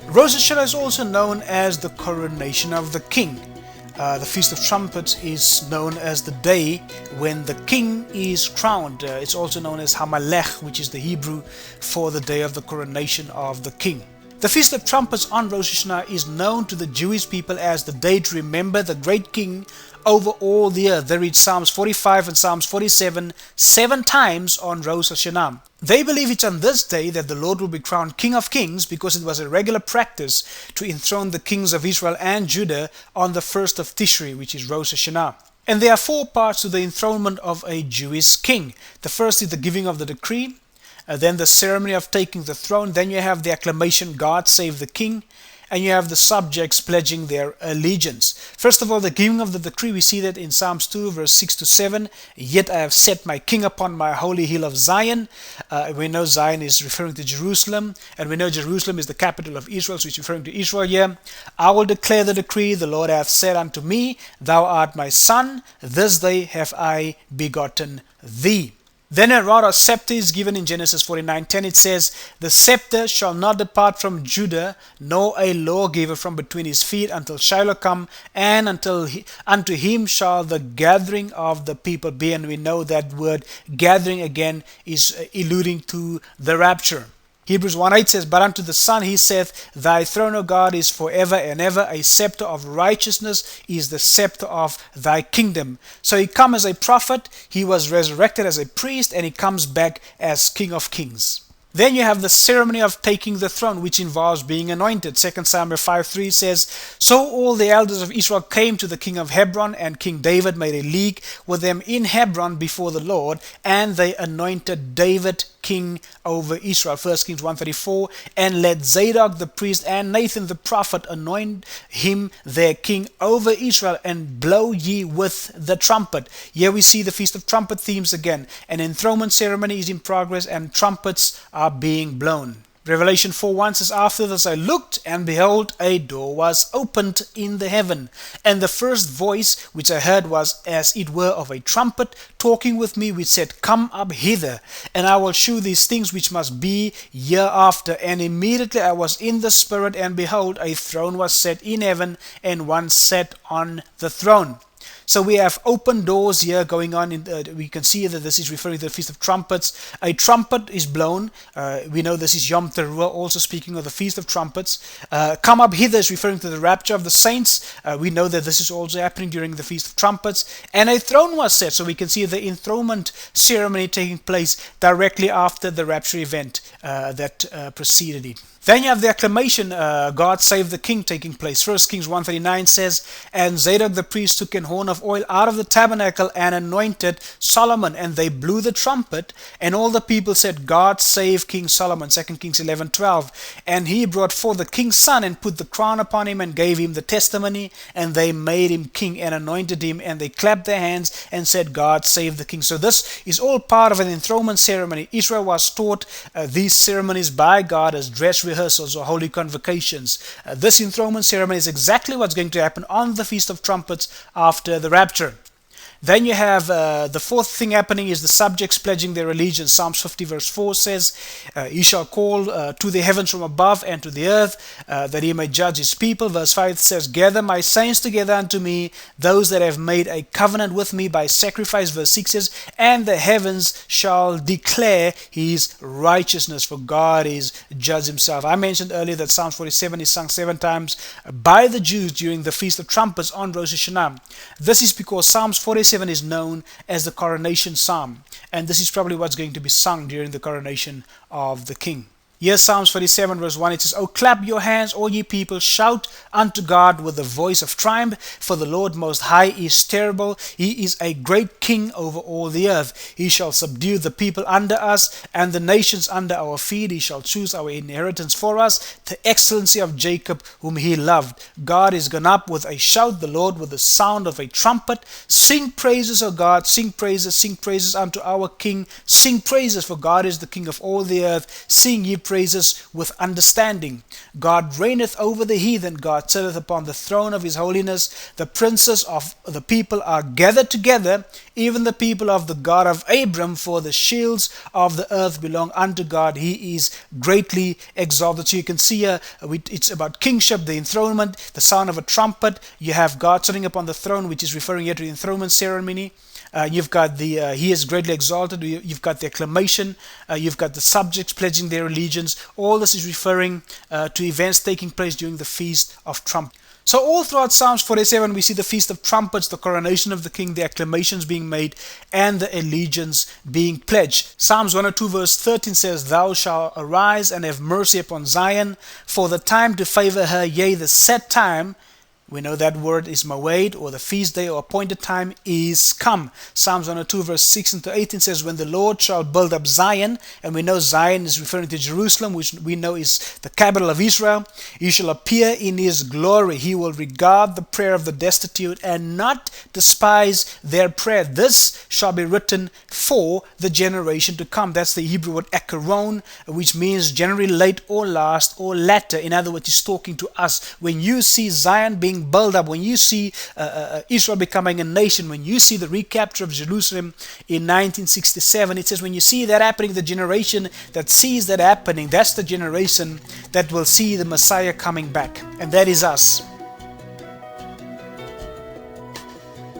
Rosh Hashanah is also known as the Coronation of the King. The Feast of Trumpets is known as the day when the king is crowned. It's also known as Hamalech, which is the Hebrew for the day of the coronation of the king. The Feast of Trumpets on Rosh Hashanah is known to the Jewish people as the day to remember the great king over all the earth. They read Psalms 45 and Psalms 47 7 times on Rosh Hashanah. They believe it's on this day that the Lord will be crowned King of Kings, because it was a regular practice to enthrone the kings of Israel and Judah on the first of Tishri, which is Rosh Hashanah. And there are four parts to the enthronement of a Jewish king. The first is the giving of the decree, then the ceremony of taking the throne, then you have the acclamation, God save the king, and you have the subjects pledging their allegiance. First of all, the giving of the decree, we see that in Psalms 2 verse 6 to 7, yet I have set my king upon my holy hill of Zion. We know Zion is referring to Jerusalem, and we know Jerusalem is the capital of Israel, so it's referring to Israel here. I will declare the decree, the Lord hath said unto me, thou art my son, this day have I begotten thee. Then a rod or scepter is given in Genesis 49:10. It says, the scepter shall not depart from Judah, nor a lawgiver from between his feet, until Shiloh come, and unto him shall the gathering of the people be. And we know that word gathering again is alluding to the rapture. Hebrews 1:8 says, but unto the Son he saith, thy throne, O God, is forever and ever. A scepter of righteousness is the scepter of thy kingdom. So he come as a prophet, he was resurrected as a priest, and he comes back as King of Kings. Then you have the ceremony of taking the throne, which involves being anointed. 2 Samuel 5:3 says, so all the elders of Israel came to the king of Hebron, and King David made a league with them in Hebron before the Lord, and they anointed David king over Israel. 1 Kings 1:34, and let Zadok the priest and Nathan the prophet anoint him their king over Israel, and blow ye with the trumpet. Here we see the Feast of Trumpet themes again. An enthronement ceremony is in progress, and trumpets are being blown. Revelation 4:1 says, after this I looked, and behold, a door was opened in the heaven. And the first voice which I heard was as it were of a trumpet, talking with me, which said, come up hither, and I will shew these things which must be hereafter. And immediately I was in the Spirit, and behold, a throne was set in heaven, and one sat on the throne. So we have open doors here going on. We can see that this is referring to the Feast of Trumpets. A trumpet is blown. We know this is Yom Teruah, also speaking of the Feast of Trumpets. Come up hither is referring to the rapture of the saints. We know that this is also happening during the Feast of Trumpets. And a throne was set, so we can see the enthronement ceremony taking place directly after the rapture event that preceded it. Then you have the acclamation, God save the king, taking place. 1 Kings 1:39 says, and Zadok the priest took an horn of oil out of the tabernacle and anointed Solomon, and they blew the trumpet, and all the people said, God save King Solomon. 2 Kings 11:12, and he brought forth the king's son, and put the crown upon him, and gave him the testimony, and they made him king, and anointed him, and they clapped their hands, and said, God save the king. So this is all part of an enthronement ceremony. Israel was taught these ceremonies by God as dress rehearsals or holy convocations. This enthronement ceremony is exactly what's going to happen on the Feast of Trumpets after the rapture. Then you have the fourth thing happening is the subjects pledging their allegiance. Psalms 50 verse 4 says, he shall call to the heavens from above and to the earth, that he may judge his people. Verse 5 says, gather my saints together unto me, those that have made a covenant with me by sacrifice. Verse 6 says, and the heavens shall declare his righteousness, for God is judge himself. I mentioned earlier that Psalms 47 is sung 7 times by the Jews during the Feast of Trumpets on Rosh Hashanah. This is because Psalms 47 is known as the Coronation Psalm, and this is probably what's going to be sung during the coronation of the king. Here Psalms 47 verse 1, it says, O clap your hands, all ye people, shout unto God with the voice of triumph, for the Lord most high is terrible. He is a great king over all the earth. He shall subdue the people under us, and the nations under our feet. He shall choose our inheritance for us, the excellency of Jacob, whom he loved. God is gone up with a shout, the Lord with the sound of a trumpet. Sing praises, O God, sing praises unto our King. Sing praises, for God is the King of all the earth. Sing ye praises praises with understanding. God reigneth over the heathen, God sitteth upon the throne of his holiness. The princes of the people are gathered together, even the people of the God of Abram, for the shields of the earth belong unto God. He is greatly exalted. So you can see here, it's about kingship, the enthronement, the sound of a trumpet. You have God sitting upon the throne, which is referring here to the enthronement ceremony. You've got the he is greatly exalted. You've got the acclamation. You've got the subjects pledging their allegiance. All this is referring to events taking place during the Feast of Trumpets. So all throughout Psalms 47, we see the Feast of Trumpets, the coronation of the king, the acclamations being made, and the allegiance being pledged. Psalms 102 verse 13 says, Thou shalt arise and have mercy upon Zion, for the time to favor her, yea, the set time. We know that word is Moed, or the feast day or appointed time is come. Psalms 102 verse 16 to 18 says, When the Lord shall build up Zion, and we know Zion is referring to Jerusalem, which we know is the capital of Israel, he shall appear in his glory. He will regard the prayer of the destitute and not despise their prayer. This shall be written for the generation to come. That's the Hebrew word akaron, which means generally late or last or latter. In other words, he's talking to us. When you see Zion being built up, when you see Israel becoming a nation, when you see the recapture of Jerusalem in 1967, it says when you see that happening, the generation that sees that happening, that's the generation that will see the Messiah coming back, and that is us.